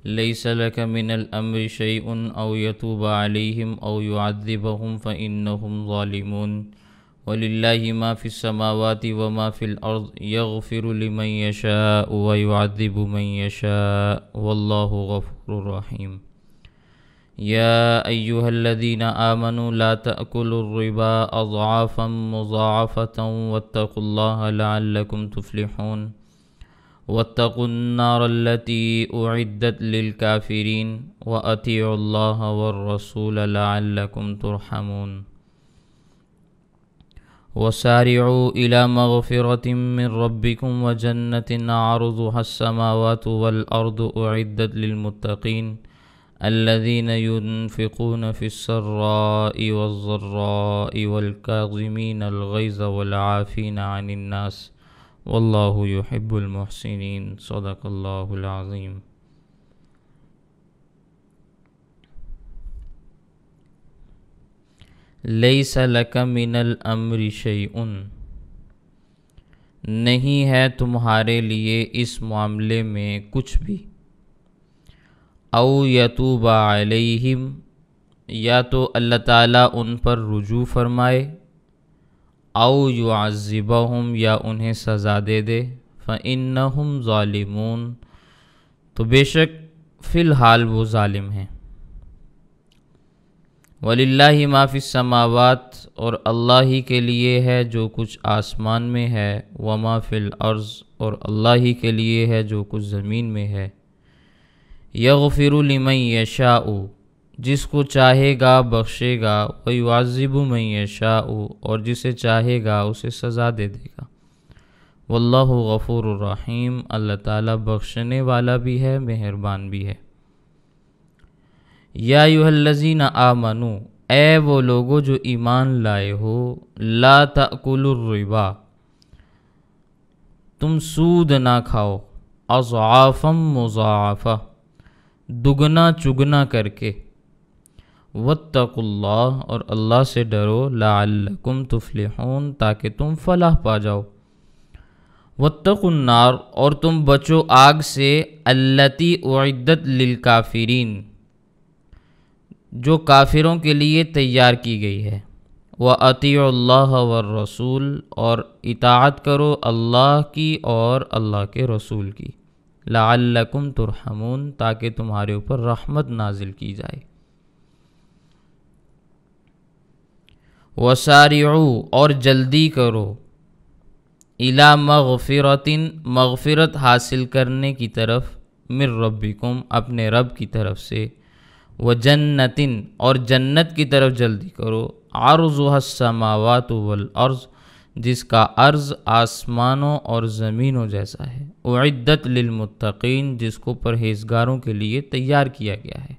ليس لك من الأمر شيء أو يتوب عليهم أو يعذبهم فإنهم ظالمون ولله ما في السماوات وما في الأرض يغفر لمن يشاء ويعذب من يشاء والله غفور رحيم. يا أيها الذين آمنوا لا تأكلوا الربا أضعافا مضاعفة واتقوا الله لعلكم تفلحون واتقوا النار التي أعدت للكافرين وأطيعوا الله والرسول لعلكم ترحمون. وسارعوا إلى مغفرة من ربكم وجنة عرضها السماوات والأرض أعدت للمتقين الذين ينفقون في السراء والضراء والكاظمين الغيظ والعافين عن الناس والله يحب المحسنين. صدق اللہ العظیم. لیس لک من الامر شیء، نہیں ہے تمہارے لیے اس معاملے میں کچھ بھی. او یتوب علیہم، یا تو اللہ تعالیٰ ان پر رجوع فرمائے. او یعذبہم، یا انہیں سزا دے دے. فإنہم ظالمون، تو بے شک فی الحال وہ ظالم ہیں. وَلِلَّهِ مَا فِي السَّمَاوَاتِ، اور اللہ ہی کے لیے ہے جو کچھ آسمان میں ہے. وَمَا فِي الْأَرْضِ، اور اللہ ہی کے لیے ہے جو کچھ زمین میں ہے. يَغْفِرُ لِمَن يَشَاءُ، جس کو چاہے گا بخشے گا. وَيُعَذِّبُ مَن يَشَاءُ، اور جسے چاہے گا اسے سزا دے دے گا. واللہ غفور الرحیم، اللہ تعالیٰ بخشنے والا بھی ہے، مہربان بھی ہے. یا ایھا الذین آمنوا، اے وہ لوگو جو ایمان لائے ہو. لا تأکلوا الربا، تم سود نہ کھاؤ. اضعافا مضاعفہ، دگنا چگنا کر کے. واتقوا اللہ، اور اللہ سے ڈرو. لعلکم تفلحون، تاکہ تم فلاح پا جاؤ. واتقوا النار، اور تم بچو آگ سے. التی اعدت للکافرین، جو کافروں کے لیے تیار کی گئی ہے. وَأَطِيعُوا اللَّهَ وَالرَّسُولَ، اور اطاعت کرو اللہ کی اور اللہ کے رسول کی. لعلکم ترحمون، تاکہ تمہارے اوپر رحمت نازل کی جائے. وَسَارِعُوا، اور جلدی کرو. اِلَى مَغْفِرَةٍ، مغفرت حاصل کرنے کی طرف. من ربکم، اپنے رب کی طرف سے. وَجَنَّةٍ، اور جنت کی طرف جلدی کرو. عَرْضُهَا السَّمَاوَاتُ وَالْأَرْضُ، جس کا عرض آسمانوں اور زمینوں جیسا ہے. اعدت للمتقین، جس کو پرہیزگاروں کے لیے تیار کیا گیا ہے.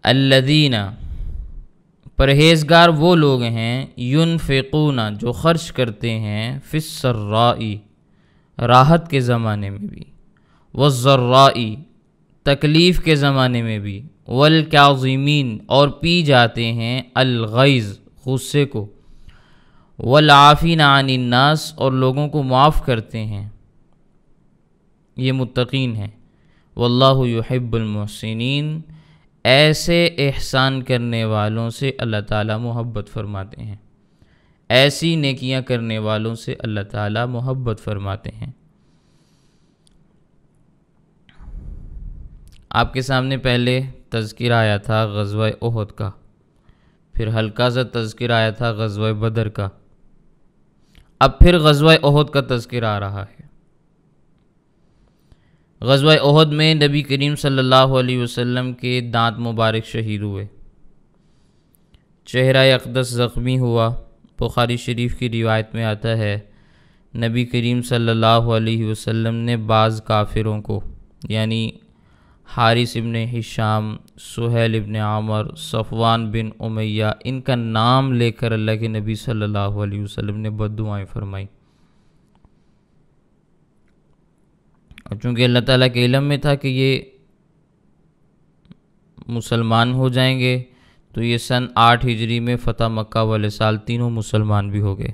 الذین، پرہیزگار وہ لوگ ہیں. ينفقون، جو خرچ کرتے ہیں. فی السراء، راحت کے زمانے میں بھی. والضراء، تکلیف کے زمانے میں بھی. والکاظمین، اور پی جاتے ہیں. الغیظ، غصے کو. والعافین عن الناس، اور لوگوں کو معاف کرتے ہیں. یہ متقین ہیں. واللہ یحب المحسنین، ایسے احسان کرنے والوں سے اللہ تعالیٰ محبت فرماتے ہیں. ایسی نیکیاں کرنے والوں سے اللہ تعالیٰ محبت فرماتے ہیں. آپ کے سامنے پہلے تذکرہ آیا تھا غزوہ احد کا، پھر ہلکا سا تذکرہ آیا تھا غزوہ بدر کا، اب پھر غزوہ احد کا تذکرہ آ رہا ہے. غزوہ احد میں نبی کریم صلی اللہ علیہ وسلم کے دانت مبارک شہید ہوئے، چہرہ اقدس زخمی ہوا. بخاری شریف کی روایت میں آتا ہے نبی کریم صلی اللہ علیہ وسلم نے بعض کافروں کو، یعنی حارث ابن ہشام، سہیل ابن عامر، صفوان بن امیہ، ان کا نام لے کر اللہ کے نبی صلی اللہ علیہ وسلم نے بد دعائیں فرمائیں. اور چونکہ اللہ تعالیٰ کے علم میں تھا کہ یہ مسلمان ہو جائیں گے، تو یہ سن 8 ہجری میں فتح مکہ والے سال تینوں مسلمان بھی ہو گئے.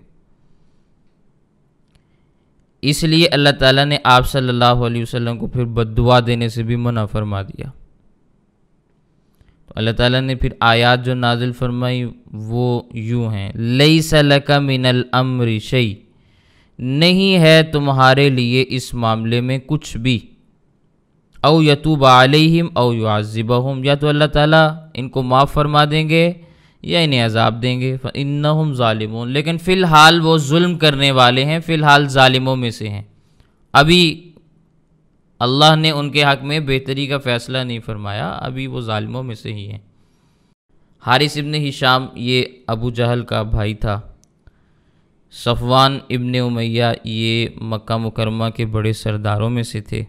اس لیے اللہ تعالیٰ نے آپ صلی اللہ علیہ وسلم کو پھر بد دعا دینے سے بھی منع فرما دیا۔ تو اللہ تعالیٰ نے پھر آیات جو نازل فرمائی وہ یوں ہیں، لیس لک من الامر شیء، نہیں ہے تمہارے لیے اس معاملے میں کچھ بھی، او یتوب علیہم او یعذبہم، یا تو اللہ تعالیٰ ان کو معاف فرما دیں گے یا انہیں عذاب دیں گے، فإنہم ظالمون، لیکن فی الحال وہ ظلم کرنے والے ہیں، فی الحال ظالموں میں سے ہیں، ابھی اللہ نے ان کے حق میں بہتری کا فیصلہ نہیں فرمایا، ابھی وہ ظالموں میں سے ہی ہیں۔ حارث ابن ہشام یہ ابو جہل کا بھائی تھا، صفوان ابن امیہ یہ مکہ مکرمہ کے بڑے سرداروں میں سے تھے،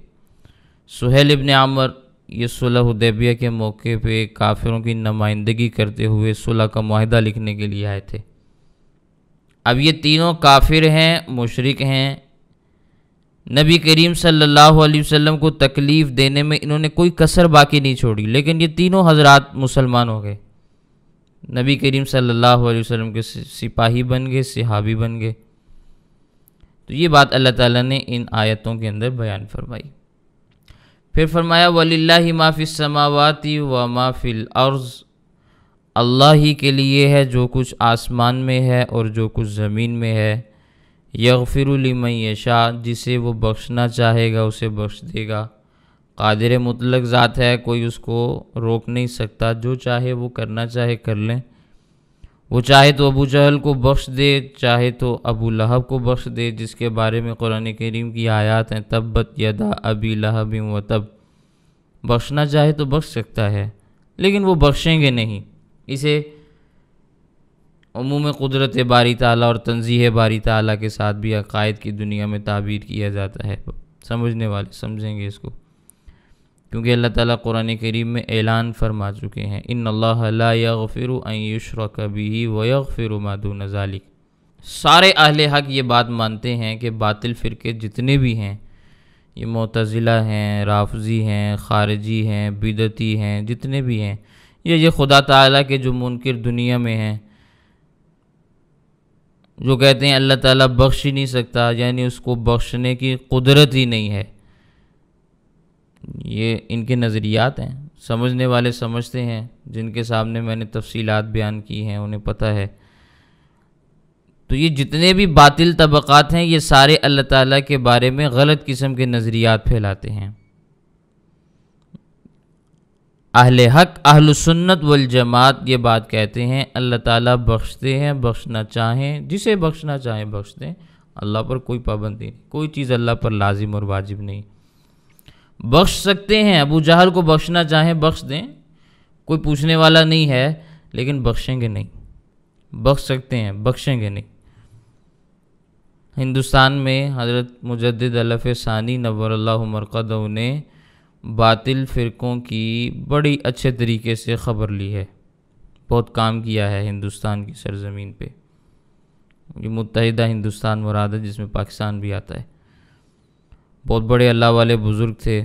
سہیل ابن عمر یہ صلح حدیبیہ کے موقع پہ کافروں کی نمائندگی کرتے ہوئے صلح کا معاہدہ لکھنے کے لیے آئے تھے۔ اب یہ تینوں کافر ہیں، مشرک ہیں، نبی کریم صلی اللہ علیہ وسلم کو تکلیف دینے میں انہوں نے کوئی کسر باقی نہیں چھوڑی، لیکن یہ تینوں حضرات مسلمان ہو گئے، نبی کریم صلی اللہ علیہ وسلم کے سپاہی بن گئے، صحابی بن گئے۔ تو یہ بات اللہ تعالیٰ نے ان آیتوں کے اندر بیان فرمائی۔ پھر فرمایا وَلِلَّهِ مَا فِي السَّمَاوَاتِ وَمَا فِي الْأَرْضِ، اللہ ہی کے لیے ہے جو کچھ آسمان میں ہے اور جو کچھ زمین میں ہے، یغفر لمن یشاء، جسے وہ بخشنا چاہے گا اسے بخش دے گا، قادر مطلق ذات ہے، کوئی اس کو روک نہیں سکتا، جو چاہے وہ کرنا چاہے کر لیں، وہ چاہے تو ابو جہل کو بخش دے، چاہے تو ابو لہب کو بخش دے، جس کے بارے میں قرآن کریم کی آیات ہیں تبت یدا ابی لہب و تب، بخشنا چاہے تو بخش سکتا ہے، لیکن وہ بخشیں گے نہیں۔ اسے عموم قدرت باری تعالیٰ اور تنزیہ باری تعالیٰ کے ساتھ بھی عقائد کی دنیا میں تعبیر کیا جاتا ہے، سمجھنے والے سمجھیں گے اس کو، کیونکہ اللہ تعالیٰ قرآن کریم میں اعلان فرما چکے ہیں ان اللہ لا یغفر ان یشرک بہ ویغفر ما دون ذلک۔ سارے اہل حق یہ بات مانتے ہیں کہ باطل فرقے جتنے بھی ہیں، یہ معتزلہ ہیں، رافضی ہیں، خارجی ہیں، بدعتی ہیں، جتنے بھی ہیں، یہ خدا تعالیٰ کے جو منکر دنیا میں ہیں، جو کہتے ہیں اللہ تعالیٰ بخش ہی نہیں سکتا، یعنی اس کو بخشنے کی قدرت ہی نہیں ہے، یہ ان کے نظریات ہیں، سمجھنے والے سمجھتے ہیں، جن کے سامنے میں نے تفصیلات بیان کی ہیں انہیں پتہ ہے۔ تو یہ جتنے بھی باطل طبقات ہیں یہ سارے اللہ تعالیٰ کے بارے میں غلط قسم کے نظریات پھیلاتے ہیں۔ اہل حق اہل سنت والجماعت یہ بات کہتے ہیں اللہ تعالیٰ بخشتے ہیں، بخشنا چاہیں جسے بخشنا چاہیں بخش دیں، اللہ پر کوئی پابندی نہیں، کوئی چیز اللہ پر لازم اور واجب نہیں، بخش سکتے ہیں، ابو جہل کو بخشنا چاہیں بخش دیں، کوئی پوچھنے والا نہیں ہے، لیکن بخشیں گے نہیں، بخش سکتے ہیں بخشیں گے نہیں۔ ہندوستان میں حضرت مجدد الف ثانی نور اللہ مرقدہ نے باطل فرقوں کی بڑی اچھے طریقے سے خبر لی ہے، بہت کام کیا ہے ہندوستان کی سرزمین پہ، یہ متحدہ ہندوستان مراد ہے جس میں پاکستان بھی آتا ہے، بہت بڑے اللہ والے بزرگ تھے۔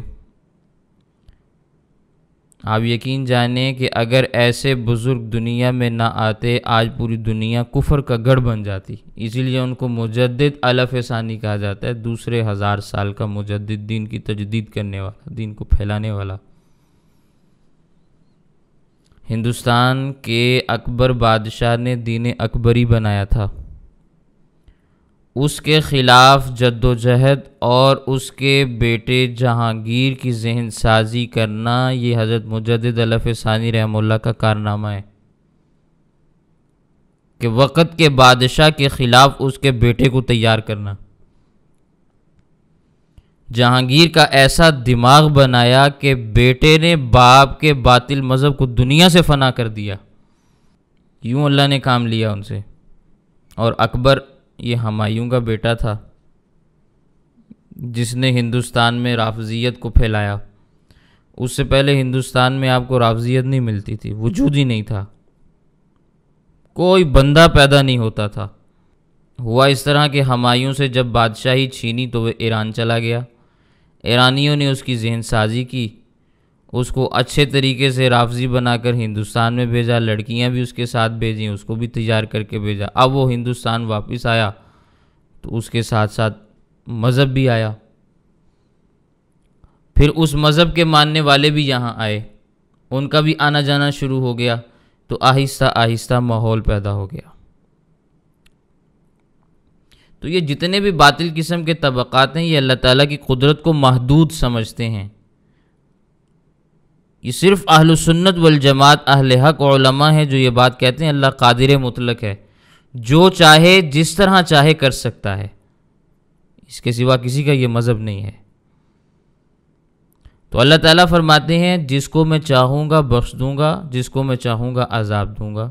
آپ یقین جانیں کہ اگر ایسے بزرگ دنیا میں نہ آتے آج پوری دنیا کفر کا گڑھ بن جاتی، اسی لیے ان کو مجدد الف ثانی کہا جاتا ہے، دوسرے 1000 سال کا مجدد، دین کی تجدید کرنے والا، دین کو پھیلانے والا۔ ہندوستان کے اکبر بادشاہ نے دین اکبری بنایا تھا، اس کے خلاف جد و جہد اور اس کے بیٹے جہانگیر کی ذہن سازی کرنا یہ حضرت مجدد الف ثانی رحمہ اللہ کا کارنامہ ہے کہ وقت کے بادشاہ کے خلاف اس کے بیٹے کو تیار کرنا۔ جہانگیر کا ایسا دماغ بنایا کہ بیٹے نے باپ کے باطل مذہب کو دنیا سے فنا کر دیا، یوں اللہ نے کام لیا ان سے۔ اور اکبر یہ ہمایوں کا بیٹا تھا جس نے ہندوستان میں رافضیت کو پھیلایا، اس سے پہلے ہندوستان میں آپ کو رافضیت نہیں ملتی تھی، وجود ہی نہیں تھا، کوئی بندہ پیدا نہیں ہوتا تھا۔ ہوا اس طرح کہ ہمایوں سے جب بادشاہی چھینی تو وہ ایران چلا گیا، ایرانیوں نے اس کی ذہن سازی کی، اس کو اچھے طریقے سے رافضی بنا کر ہندوستان میں بھیجا، لڑکیاں بھی اس کے ساتھ بھیجیں، اس کو بھی تیار کر کے بھیجا۔ اب وہ ہندوستان واپس آیا تو اس کے ساتھ ساتھ مذہب بھی آیا، پھر اس مذہب کے ماننے والے بھی یہاں آئے، ان کا بھی آنا جانا شروع ہو گیا، تو آہستہ آہستہ ماحول پیدا ہو گیا۔ تو یہ جتنے بھی باطل قسم کے طبقات ہیں، یہ اللہ تعالیٰ کی قدرت کو محدود سمجھتے ہیں۔ یہ صرف اہل السنت والجماعت، اہل حق علماء ہیں جو یہ بات کہتے ہیں اللہ قادر مطلق ہے، جو چاہے جس طرح چاہے کر سکتا ہے، اس کے سوا کسی کا یہ مذہب نہیں ہے۔ تو اللہ تعالیٰ فرماتے ہیں جس کو میں چاہوں گا بخش دوں گا، جس کو میں چاہوں گا عذاب دوں گا،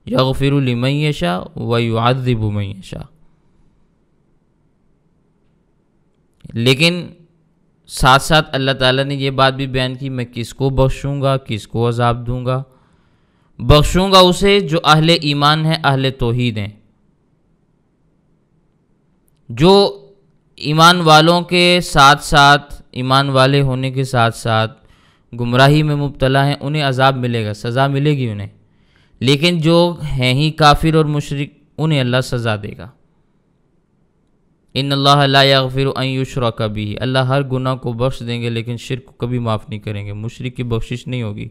یغفر لمن یشاء ویعذب من یشاء۔ لیکن ساتھ ساتھ اللہ تعالیٰ نے یہ بات بھی بیان کی میں کس کو بخشوں گا، کس کو عذاب دوں گا۔ بخشوں گا اسے جو اہل ایمان ہے، اہل توحید ہیں، جو ایمان والوں کے ساتھ ساتھ، ایمان والے ہونے کے ساتھ ساتھ گمراہی میں مبتلا ہیں، انہیں عذاب ملے گا، سزا ملے گی انہیں۔ لیکن جو ہیں ہی کافر اور مشرک، انہیں اللہ سزا دے گا۔ ان اللہ لا یغفر ان یشرک بہ، اللہ ہر گناہ کو بخش دیں گے لیکن شرک کو کبھی معاف نہیں کریں گے، مشرک کی بخشش نہیں ہوگی۔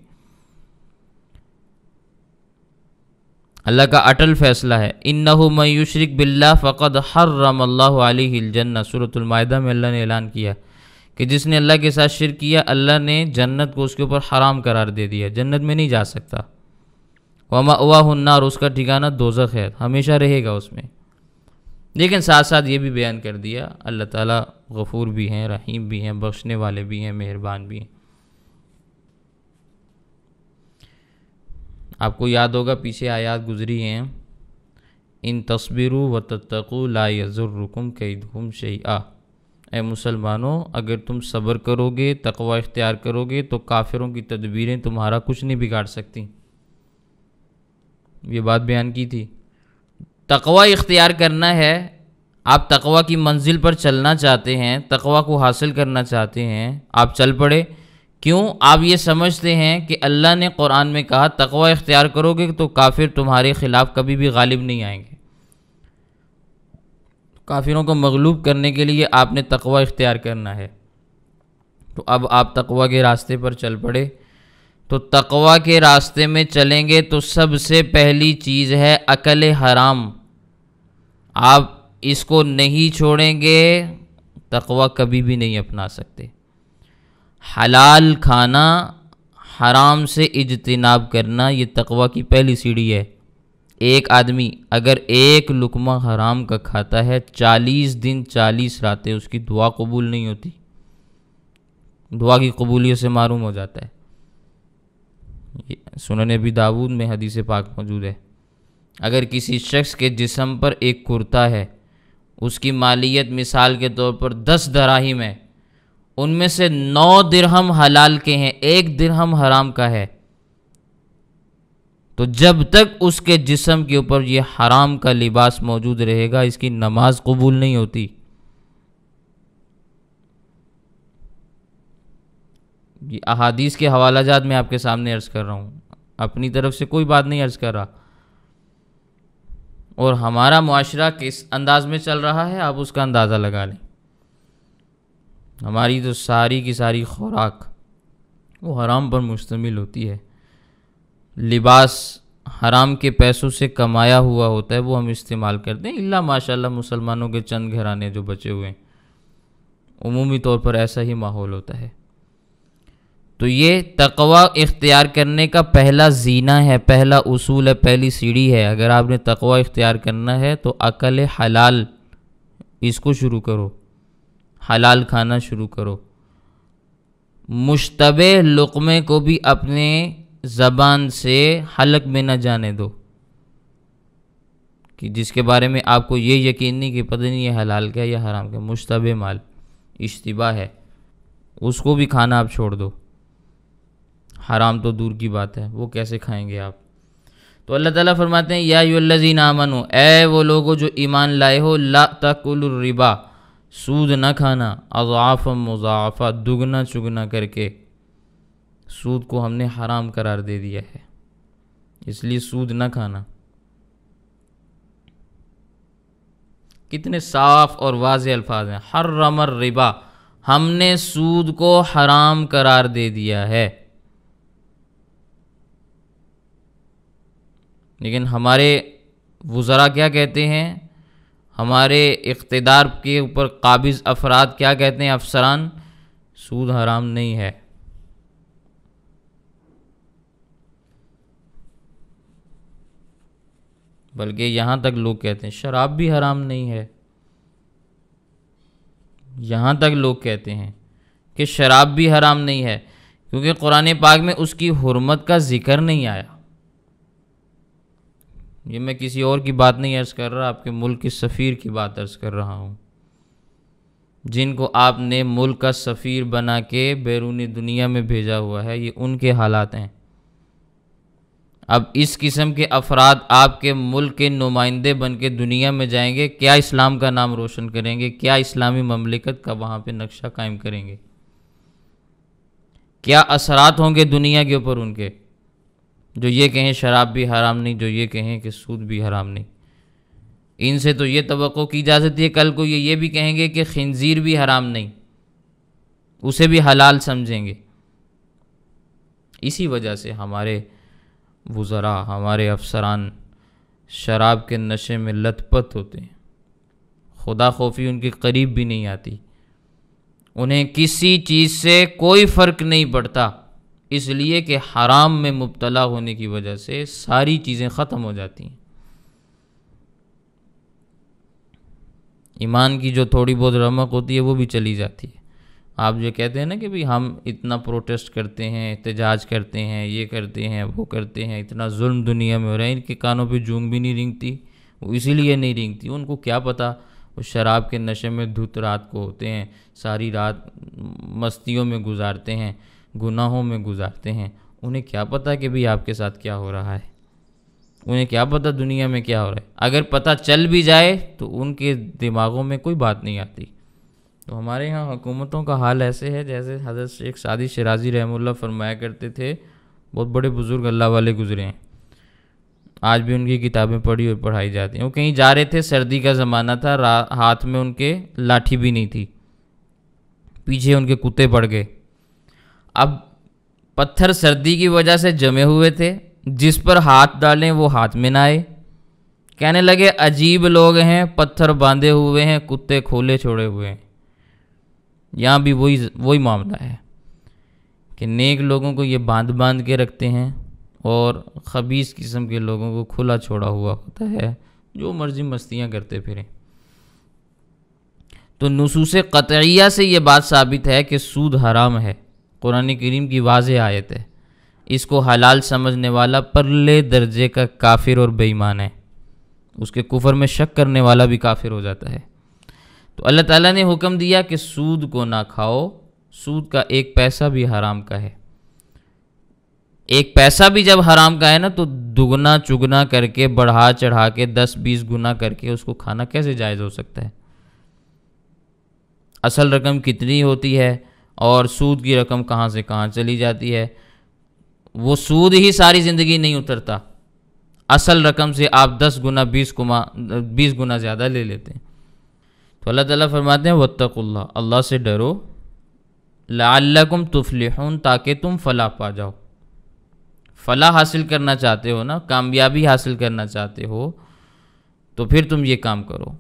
اللہ کا اٹل فیصلہ ہے، انہ من یشرک باللہ فقد حرم اللہ علیہ الجنہ، سورۃ المائدہ میں اللہ نے اعلان کیا کہ جس نے اللہ کے ساتھ شرک کیا، اللہ نے جنت کو اس کے اوپر حرام قرار دے دیا، جنت میں نہیں جا سکتا۔ ومأواہ النار، اس کا ٹھکانہ دوزخ ہے، ہمیشہ رہے گا اس میں۔ لیکن ساتھ ساتھ یہ بھی بیان کر دیا اللہ تعالیٰ غفور بھی ہیں، رحیم بھی ہیں، بخشنے والے بھی ہیں، مہربان بھی ہیں۔ آپ کو یاد ہوگا پیچھے آیات گزری ہیں، ان تصبروا وتتقوا لا یضرکم کیدہم شیئا، اے مسلمانوں اگر تم صبر کرو گے، تقوی اختیار کرو گے تو کافروں کی تدبیریں تمہارا کچھ نہیں بگاڑ سکتی۔ یہ بات بیان کی تھی۔ تقوی اختیار کرنا ہے، آپ تقوی کی منزل پر چلنا چاہتے ہیں، تقوی کو حاصل کرنا چاہتے ہیں، آپ چل پڑے۔ کیوں؟ آپ یہ سمجھتے ہیں کہ اللہ نے قرآن میں کہا تقوی اختیار کرو گے تو کافر تمہارے خلاف کبھی بھی غالب نہیں آئیں گے۔ کافروں کو مغلوب کرنے کے لیے آپ نے تقوی اختیار کرنا ہے۔ تو اب آپ تقوی کے راستے پر چل پڑے۔ تو تقوی کے راستے میں چلیں گے تو سب سے پہلی چیز ہے اکل حرام، آپ اس کو نہیں چھوڑیں گے، تقوی کبھی بھی نہیں اپنا سکتے۔ حلال کھانا، حرام سے اجتناب کرنا، یہ تقوی کی پہلی سیڑھی ہے۔ ایک آدمی اگر ایک لقمہ حرام کا کھاتا ہے، 40 دن 40 راتیں اس کی دعا قبول نہیں ہوتی، دعا کی قبولیت سے محروم ہو جاتا ہے۔ سنن ابی داؤد میں حدیث پاک موجود ہے، اگر کسی شخص کے جسم پر ایک کرتا ہے، اس کی مالیت مثال کے طور پر 10 دراہم ہے، ان میں سے 9 درہم حلال کے ہیں، 1 درہم حرام کا ہے، تو جب تک اس کے جسم کے اوپر یہ حرام کا لباس موجود رہے گا، اس کی نماز قبول نہیں ہوتی۔ یہ احادیث کے حوالہ جات میں آپ کے سامنے عرض کر رہا ہوں، اپنی طرف سے کوئی بات نہیں عرض کر رہا۔ اور ہمارا معاشرہ کس انداز میں چل رہا ہے آپ اس کا اندازہ لگا لیں۔ ہماری تو ساری کی ساری خوراک وہ حرام پر مشتمل ہوتی ہے، لباس حرام کے پیسوں سے کمایا ہوا ہوتا ہے، وہ ہم استعمال کرتے ہیں، الا ماشاءاللہ مسلمانوں کے چند گھرانے جو بچے ہوئے ہیں، عمومی طور پر ایسا ہی ماحول ہوتا ہے۔ تو یہ تقوی اختیار کرنے کا پہلا زینہ ہے، پہلا اصول ہے، پہلی سیڑھی ہے۔ اگر آپ نے تقوی اختیار کرنا ہے تو اکل حلال اس کو شروع کرو، حلال کھانا شروع کرو۔ مشتبہ لقمے کو بھی اپنے زبان سے حلق میں نہ جانے دو، کہ جس کے بارے میں آپ کو یہ یقین نہیں کہ پتہ نہیں یہ حلال کا ہے یا حرام کا، مشتبہ مال اشتباہ ہے، اس کو بھی کھانا آپ چھوڑ دو۔ حرام تو دور کی بات ہے، وہ کیسے کھائیں گے آپ؟ تو اللہ تعالیٰ فرماتے ہیں یا ایھا الذین آمنوا، اے وہ لوگو جو ایمان لائے ہو، لا تاکلوا الربا، سود نہ کھانا، اضعافا مضاعفہ، دگنا چگنا کر کے۔ سود کو ہم نے حرام قرار دے دیا ہے، اس لیے سود نہ کھانا۔ کتنے صاف اور واضح الفاظ ہیں، حرم الربا، ہم نے سود کو حرام قرار دے دیا ہے۔ لیکن ہمارے وزراء کیا کہتے ہیں، ہمارے اقتدار کے اوپر قابض افراد کیا کہتے ہیں، افسران، سود حرام نہیں ہے۔ بلکہ یہاں تک لوگ کہتے ہیں شراب بھی حرام نہیں ہے، یہاں تک لوگ کہتے ہیں کہ شراب بھی حرام نہیں ہے، کیونکہ قرآن پاک میں اس کی حرمت کا ذکر نہیں آیا۔ یہ میں کسی اور کی بات نہیں عرض کر رہا، آپ کے ملک کے سفیر کی بات عرض کر رہا ہوں، جن کو آپ نے ملک کا سفیر بنا کے بیرونی دنیا میں بھیجا ہوا ہے، یہ ان کے حالات ہیں۔ اب اس قسم کے افراد آپ کے ملک کے نمائندے بن کے دنیا میں جائیں گے، کیا اسلام کا نام روشن کریں گے؟ کیا اسلامی مملکت کا وہاں پہ نقشہ قائم کریں گے؟ کیا اثرات ہوں گے دنیا کے اوپر ان کے، جو یہ کہیں شراب بھی حرام نہیں، جو یہ کہیں کہ سود بھی حرام نہیں؟ ان سے تو یہ توقع کی جا سکتی ہے کل کو یہ بھی کہیں گے کہ خنزیر بھی حرام نہیں، اسے بھی حلال سمجھیں گے۔ اسی وجہ سے ہمارے وزراء، ہمارے افسران شراب کے نشے میں لت پت ہوتے ہیں، خدا خوفی ان کے قریب بھی نہیں آتی، انہیں کسی چیز سے کوئی فرق نہیں پڑتا، اس لیے کہ حرام میں مبتلا ہونے کی وجہ سے ساری چیزیں ختم ہو جاتی ہیں۔ ایمان کی جو تھوڑی بہت رمق ہوتی ہے وہ بھی چلی جاتی ہے۔ آپ جو کہتے ہیں نا کہ ہم اتنا پروٹیسٹ کرتے ہیں، احتجاج کرتے ہیں، یہ کرتے ہیں، وہ کرتے ہیں، اتنا ظلم دنیا میں ہو رہا ہے، ان کے کانوں پہ جونگ بھی نہیں رینگتی، وہ اسی لیے نہیں رینگتی، ان کو کیا پتہ، وہ شراب کے نشے میں دھت رات کو ہوتے ہیں، ساری رات مستیوں میں گزارتے ہیں، گناہوں میں گزارتے ہیں، انہیں کیا پتہ کہ بھی آپ کے ساتھ کیا ہو رہا ہے، انہیں کیا پتہ دنیا میں کیا ہو رہا ہے۔ اگر پتہ چل بھی جائے تو ان کے دماغوں میں کوئی بات نہیں آتی۔ تو ہمارے یہاں حکومتوں کا حال ایسے ہے جیسے حضرت شیخ سعدی شیرازی رحمہ اللہ فرمایا کرتے تھے، بہت بڑے بزرگ اللہ والے گزرے ہیں، آج بھی ان کی کتابیں پڑھی اور پڑھائی جاتی ہیں۔ وہ کہیں جا رہے تھے، سردی کا زمانہ تھا، ہاتھ میں ان کے لاٹھی بھی نہیں تھی، پیچھے ان کے کتے پڑ گئے۔ اب پتھر سردی کی وجہ سے جمے ہوئے تھے، جس پر ہاتھ ڈالیں وہ ہاتھ میں نہ آئے، کہنے لگے عجیب لوگ ہیں، پتھر باندھے ہوئے ہیں، کتے کھولے چھوڑے ہوئے ہیں۔ یہاں بھی وہی معاملہ ہے کہ نیک لوگوں کو یہ باندھ کے رکھتے ہیں اور خبیث قسم کے لوگوں کو کھلا چھوڑا ہوا ہوتا ہے، جو مرضی مستیاں کرتے پھریں۔ تو نصوص قطعیہ سے یہ بات ثابت ہے کہ سود حرام ہے، قرآن کریم کی واضح آیت ہے، اس کو حلال سمجھنے والا پرلے درجے کا کافر اور بے ایمان ہے، اس کے کفر میں شک کرنے والا بھی کافر ہو جاتا ہے۔ تو اللہ تعالیٰ نے حکم دیا کہ سود کو نہ کھاؤ، سود کا ایک پیسہ بھی حرام کا ہے، ایک پیسہ بھی جب حرام کا ہے نا تو دگنا چگنا کر کے بڑھا چڑھا کے 10-20 گنا کر کے اس کو کھانا کیسے جائز ہو سکتا ہے؟ اصل رقم کتنی ہوتی ہے اور سود کی رقم کہاں سے کہاں چلی جاتی ہے، وہ سود ہی ساری زندگی نہیں اترتا، اصل رقم سے آپ 10 گنا 20 گنا زیادہ لے لیتے ہیں۔ تو اللہ تعالیٰ فرماتے ہیں واتقوا اللہ، اللہ سے ڈرو، لعلکم تفلحون، تاکہ تم فلاح پا جاؤ۔ فلاح حاصل کرنا چاہتے ہو نا، کامیابی حاصل کرنا چاہتے ہو تو پھر تم یہ کام کرو۔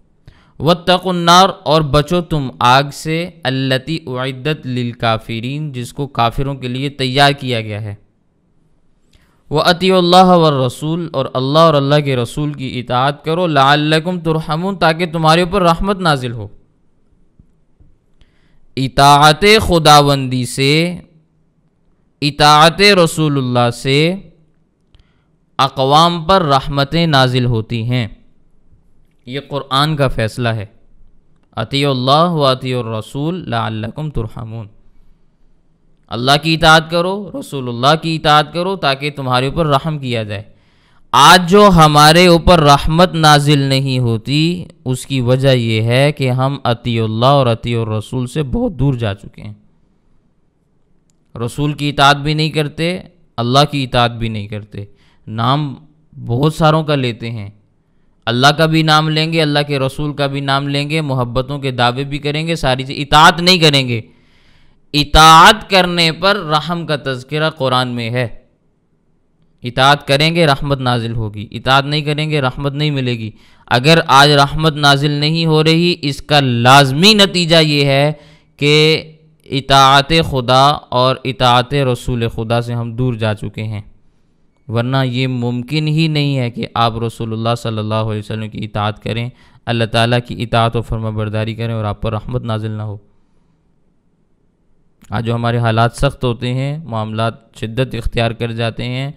واتقوا النار، اور بچو تم آگ سے، التی اعدت للکافرین، جس کو کافروں کے لیے تیار کیا گیا ہے۔ وَأَطِيعُوا اللَّهَ وَالرَّسُولَ، اور اللہ کے رسول کی اطاعت کرو، لَعَلَّكُمْ تُرْحَمُونَ، تاکہ تمہارے اوپر رحمت نازل ہو۔ اطاعت خداوندی سے، اطاعت رسول اللہ سے اقوام پر رحمتیں نازل ہوتی ہیں، یہ قرآن کا فیصلہ ہے۔ اطیعوا اللہ وَأَطِيعُوا الرَّسُولَ لَعَلَّكُمْ تُرْحَمُونَ، اللہ کی اطاعت کرو، رسول اللہ کی اطاعت کرو، تاکہ تمہارے اوپر رحم کیا جائے۔ آج جو ہمارے اوپر رحمت نازل نہیں ہوتی، اس کی وجہ یہ ہے کہ ہم اطیع اللہ اور اطیع الرسول سے بہت دور جا چکے ہیں، رسول کی اطاعت بھی نہیں کرتے، اللہ کی اطاعت بھی نہیں کرتے، نام بہت ساروں کا لیتے ہیں، اللہ کا بھی نام لیں گے، اللہ کے رسول کا بھی نام لیں گے، محبتوں کے دعوے بھی کریں گے، ساری چیز، اطاعت نہیں کریں گے۔ اطاعت کرنے پر رحم کا تذکرہ قرآن میں ہے۔ اطاعت کریں گے رحمت نازل ہوگی، اطاعت نہیں کریں گے رحمت نہیں ملے گی۔ اگر آج رحمت نازل نہیں ہو رہی، اس کا لازمی نتیجہ یہ ہے کہ اطاعت خدا اور اطاعت رسول خدا سے ہم دور جا چکے ہیں، ورنہ یہ ممکن ہی نہیں ہے کہ آپ رسول اللہ صلی اللہ علیہ وسلم کی اطاعت کریں، اللہ تعالیٰ کی اطاعت و فرما برداری کریں اور آپ پر رحمت نازل نہ ہو۔ آج جو ہمارے حالات سخت ہوتے ہیں، معاملات شدت اختیار کر جاتے ہیں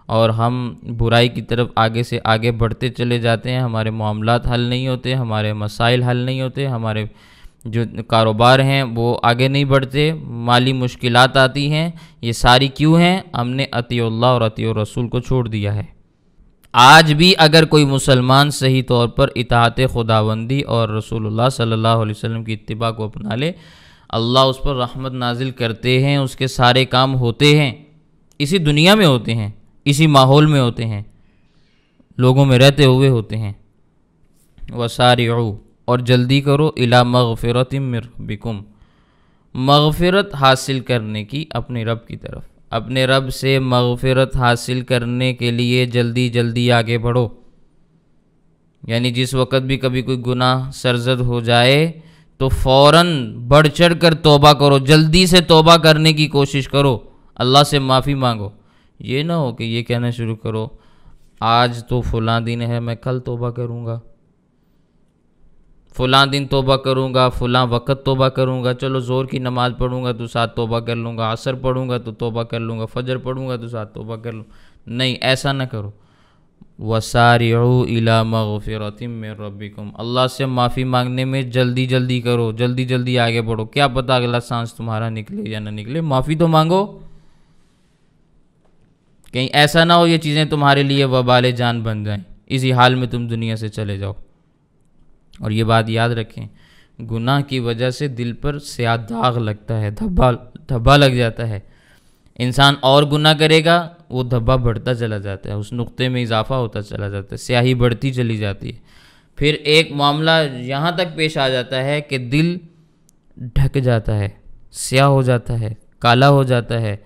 اور ہم برائی کی طرف آگے سے آگے بڑھتے چلے جاتے ہیں، ہمارے معاملات حل نہیں ہوتے، ہمارے مسائل حل نہیں ہوتے، ہمارے جو کاروبار ہیں وہ آگے نہیں بڑھتے، مالی مشکلات آتی ہیں، یہ ساری کیوں ہیں؟ ہم نے اطیع اللہ اور اطیع الرسول کو چھوڑ دیا ہے۔ آج بھی اگر کوئی مسلمان صحیح طور پر اطاعت خداوندی اور رسول اللہ صلی اللہ علیہ وسلم کی اتباع کو اپنا لے، اللہ اس پر رحمت نازل کرتے ہیں، اس کے سارے کام ہوتے ہیں، اسی دنیا میں ہوتے ہیں، اسی ماحول میں ہوتے ہیں، لوگوں میں رہتے ہوئے ہوتے ہیں۔ وسارعوا، اور جلدی کرو، الی مغفرۃ من ربکم، مغفرت حاصل کرنے کی اپنے رب کی طرف، اپنے رب سے مغفرت حاصل کرنے کے لیے جلدی جلدی آگے بڑھو۔ یعنی جس وقت بھی کبھی کوئی گناہ سرزد ہو جائے تو فوراً بڑھ چڑھ کر توبہ کرو، جلدی سے توبہ کرنے کی کوشش کرو، اللہ سے معافی مانگو۔ یہ نہ ہو کہ یہ کہنا شروع کرو آج تو فلاں دن ہے میں کل توبہ کروں گا، فلاں دن توبہ کروں گا، فلاں وقت توبہ کروں گا، چلو ظہر کی نماز پڑھوں گا تو ساتھ توبہ کر لوں گا، عصر پڑھوں گا تو توبہ کر لوں گا، فجر پڑھوں گا تو ساتھ توبہ کر لوں، نہیں، ایسا نہ کرو۔ وَسَارِعُوا إِلَى مَغْفِرَةٍ مِّن رَبِّكُمْ، اللہ سے معافی مانگنے میں جلدی جلدی کرو، جلدی جلدی آگے بڑھو، کیا پتہ اگلا سانس تمہارا نکلے یا نہ نکلے، معافی تو مانگو، کہیں ایسا نہ ہو یہ چیزیں تمہارے لیے وبال جان بن جائیں، اسی حال میں تم دنیا سے چلے جاؤ۔ اور یہ بات یاد رکھیں، گناہ کی وجہ سے دل پر سیاہ داغ لگتا ہے، دھبا لگ جاتا ہے، انسان اور گناہ کرے گا وہ دھبا بڑھتا چلا جاتا ہے، اس نقطے میں اضافہ ہوتا چلا جاتا ہے، سیاہی بڑھتی چلی جاتی ہے، پھر ایک معاملہ یہاں تک پیش آ جاتا ہے کہ دل ڈھک جاتا ہے، سیاہ ہو جاتا ہے، کالا ہو جاتا ہے،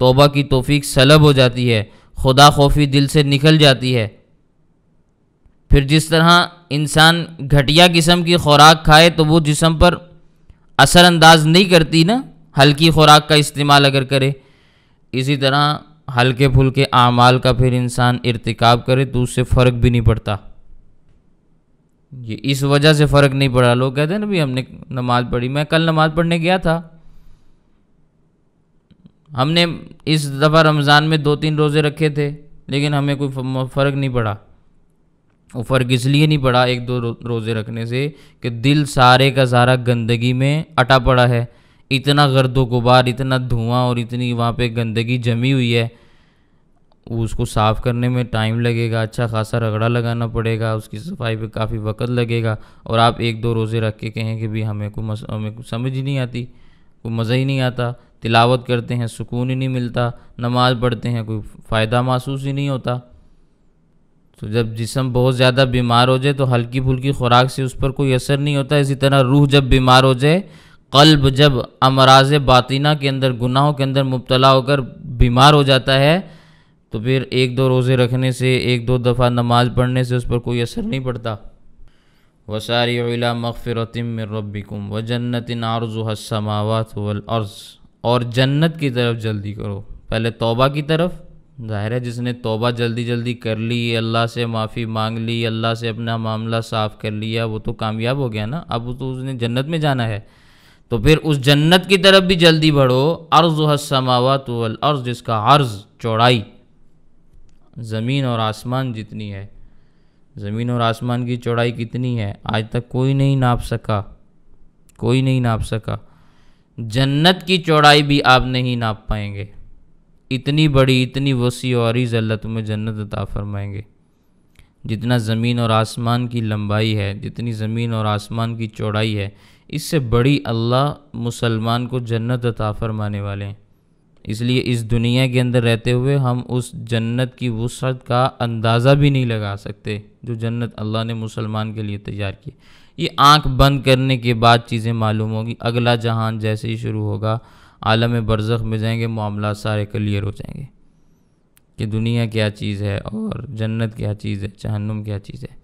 توبہ کی توفیق سلب ہو جاتی ہے، خدا خوفی دل سے نکل جاتی ہے۔ پھر جس طرح انسان گھٹیا قسم کی خوراک کھائے تو وہ جسم پر اثر انداز نہیں کرتی نا، ہلکی خوراک کا استعمال اگر کرے، اسی طرح ہلکے پھلکے اعمال کا پھر انسان ارتکاب کرے تو اس سے فرق بھی نہیں پڑتا۔ یہ اس وجہ سے فرق نہیں پڑا، لوگ کہتے ہیں نا بھی ہم نے نماز پڑھی، میں کل نماز پڑھنے گیا تھا، ہم نے اس دفعہ رمضان میں 2-3 روزے رکھے تھے لیکن ہمیں کوئی فرق نہیں پڑا۔ وہ فرق اس لیے نہیں پڑا 1-2 روزے رکھنے سے کہ دل سارے کا سارا گندگی میں اٹا پڑا ہے، اتنا گرد و غبار، اتنا دھواں اور اتنی وہاں پہ گندگی جمی ہوئی ہے، اس کو صاف کرنے میں ٹائم لگے گا، اچھا خاصا رگڑا لگانا پڑے گا، اس کی صفائی پہ کافی وقت لگے گا، اور آپ 1-2 روزے رکھ کے کہیں کہ بھی ہمیں کوئی سمجھ ہی نہیں آتی، کوئی مزہ ہی نہیں آتا، تلاوت کرتے ہیں سکون ہی نہیں ملتا، نماز پڑھتے ہیں کوئی فائدہ محسوس ہی نہیں ہوتا۔ تو جب جسم بہت زیادہ بیمار ہو جائے تو ہلکی پھلکی خوراک سے اس پر کوئی اثر نہیں ہوتا، اسی طرح روح جب بیمار ہو جائے، قلب جب امراض باطنہ کے اندر، گناہوں کے اندر مبتلا ہو کر بیمار ہو جاتا ہے تو پھر 1-2 روزے رکھنے سے، 1-2 دفعہ نماز پڑھنے سے اس پر کوئی اثر نہیں پڑتا۔ وَسَارِعُوا إِلَى مَغْفِرَةٍ مِّن رَبِّكُمْ وَجَنَّةٍ عَرْضُهَا السَّمَاوَاتُ وَالْأَرْضُ، اور جنت کی طرف جلدی کرو، پہلے توبہ کی طرف، ظاہر ہے جس نے توبہ جلدی جلدی کر لی، اللہ سے معافی مانگ لی، اللہ سے اپنا معاملہ صاف کر لیا، وہ تو کامیاب ہو گیا نا، اب تو اس نے جنت میں جانا ہے، تو پھر اس جنت کی طرف بھی جلدی بڑھو۔ عرضها السماوات والارض، جس کا عرض، چوڑائی زمین اور آسمان جتنی ہے، زمین اور آسمان کی چوڑائی کتنی ہے آج تک کوئی نہیں ناپ سکا، کوئی نہیں ناپ سکا، جنت کی چوڑائی بھی آپ نہیں ناپ پائیں گے، اتنی بڑی، اتنی وسیع و عریض اللہ تمہیں جنت عطا فرمائیں گے، جتنا زمین اور آسمان کی لمبائی ہے، جتنی زمین اور آسمان کی چوڑائی ہے، اس سے بڑی اللہ مسلمان کو جنت عطا فرمانے والے ہیں۔ اس لیے اس دنیا کے اندر رہتے ہوئے ہم اس جنت کی وسعت کا اندازہ بھی نہیں لگا سکتے جو جنت اللہ نے مسلمان کے لیے تیار کی۔ یہ آنکھ بند کرنے کے بعد چیزیں معلوم ہوگی۔ اگلا جہان جیسے ہی شروع ہوگا، عالم برزخ میں جائیں گے، معاملات سارے کلیئر ہو جائیں گے کہ دنیا کیا چیز ہے اور جنت کیا چیز ہے، جہنم کیا چیز ہے۔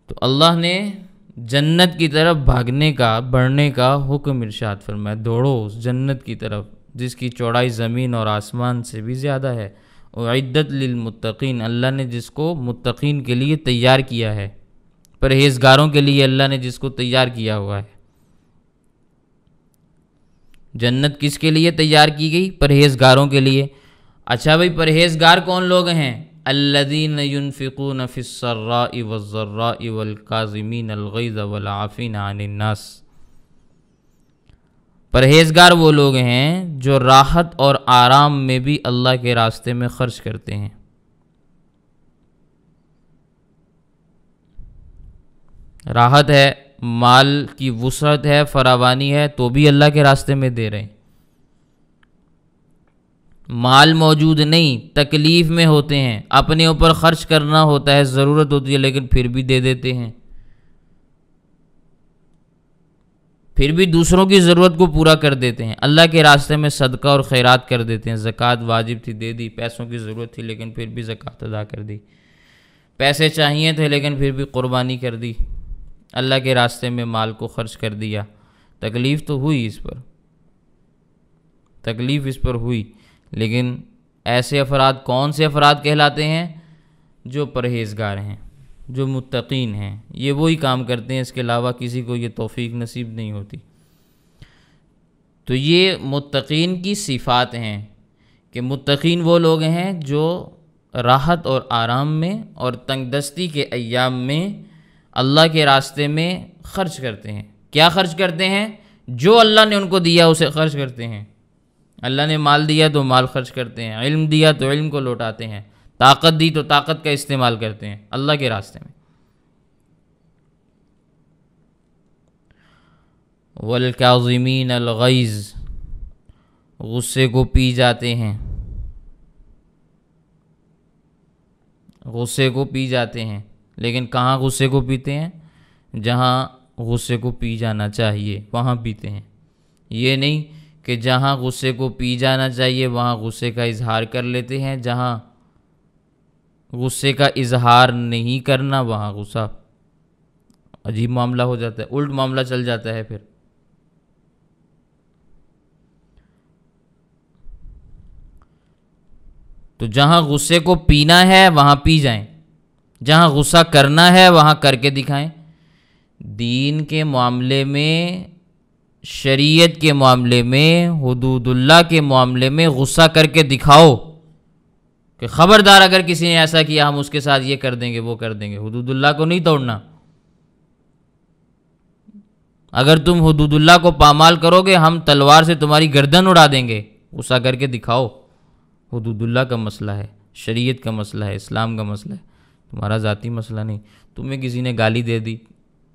تو اللہ نے جنت کی طرف بھاگنے کا، بڑھنے کا حکم ارشاد فرمایا، دوڑو اس جنت کی طرف جس کی چوڑائی زمین اور آسمان سے بھی زیادہ ہے۔ اعدت للمتقین، اللہ نے جس کو متقین کے لیے تیار کیا ہے، پرہیزگاروں کے لیے اللہ نے جس کو تیار کیا ہوا ہے۔ جنت کس کے لیے تیار کی گئی؟ پرہیزگاروں کے لیے۔ اچھا بھائی، پرہیزگار کون لوگ ہیں؟ الذین ينفقون فی السراء والضراء والکاظمین الغیظ والعافین عن الناس۔ پرہیزگار وہ لوگ ہیں جو راحت اور آرام میں بھی اللہ کے راستے میں خرچ کرتے ہیں۔ راحت ہے، مال کی وسعت ہے، فراوانی ہے، تو بھی اللہ کے راستے میں دے رہے ہیں۔ مال موجود نہیں، تکلیف میں ہوتے ہیں، اپنے اوپر خرچ کرنا ہوتا ہے، ضرورت ہوتی ہے، لیکن پھر بھی دے دیتے ہیں، پھر بھی دوسروں کی ضرورت کو پورا کر دیتے ہیں، اللہ کے راستے میں صدقہ اور خیرات کر دیتے ہیں۔ زکوٰۃ واجب تھی، دے دی، پیسوں کی ضرورت تھی لیکن پھر بھی زکوٰۃ ادا کر دی، پیسے چاہیے تھے لیکن پھر بھی قربانی کر دی، اللہ کے راستے میں مال کو خرچ کر دیا۔ تکلیف تو ہوئی اس پر، تکلیف اس پر ہوئی، لیکن ایسے افراد کون سے افراد کہلاتے ہیں؟ جو پرہیزگار ہیں، جو متقین ہیں، یہ وہی کام کرتے ہیں، اس کے علاوہ کسی کو یہ توفیق نصیب نہیں ہوتی۔ تو یہ متقین کی صفات ہیں کہ متقین وہ لوگ ہیں جو راحت اور آرام میں اور تنگ دستی کے ایام میں اللہ کے راستے میں خرچ کرتے ہیں۔ کیا خرچ کرتے ہیں؟ جو اللہ نے ان کو دیا اسے خرچ کرتے ہیں۔ اللہ نے مال دیا تو مال خرچ کرتے ہیں، علم دیا تو علم کو لوٹاتے ہیں، طاقت دی تو طاقت کا استعمال کرتے ہیں اللہ کے راستے میں۔ وَالْكَاظِمِينَ الْغَيْظَ، غصے کو پی جاتے ہیں، غصے کو پی جاتے ہیں، لیکن کہاں غصے کو پیتے ہیں؟ جہاں غصے کو پی جانا چاہیے وہاں پیتے ہیں۔ یہ نہیں کہ جہاں غصے کو پی جانا چاہیے وہاں غصے کا اظہار کر لیتے ہیں، جہاں غصے کا اظہار نہیں کرنا وہاں غصہ۔ عجیب معاملہ ہو جاتا ہے، الٹ معاملہ چل جاتا ہے پھر۔ تو جہاں غصے کو پینا ہے وہاں پی جائیں، جہاں غصہ کرنا ہے وہاں کر کے دکھائیں۔ دین کے معاملے میں، شریعت کے معاملے میں، حدود اللہ کے معاملے میں غصہ کر کے دکھاؤ کہ خبردار اگر کسی نے ایسا کیا ہم اس کے ساتھ یہ کر دیں گے وہ کر دیں گے۔ حدود اللہ کو نہیں توڑنا۔ اگر تم حدود اللہ کو پامال کرو گے ہم تلوار سے تمہاری گردن اڑا دیں گے۔ غصہ کر کے دکھاؤ، حدود اللہ کا مسئلہ ہے، شریعت کا مسئلہ ہے، اسلام کا مسئلہ ہے، تمہارا ذاتی مسئلہ نہیں۔ تمہیں کسی نے گالی دے دی،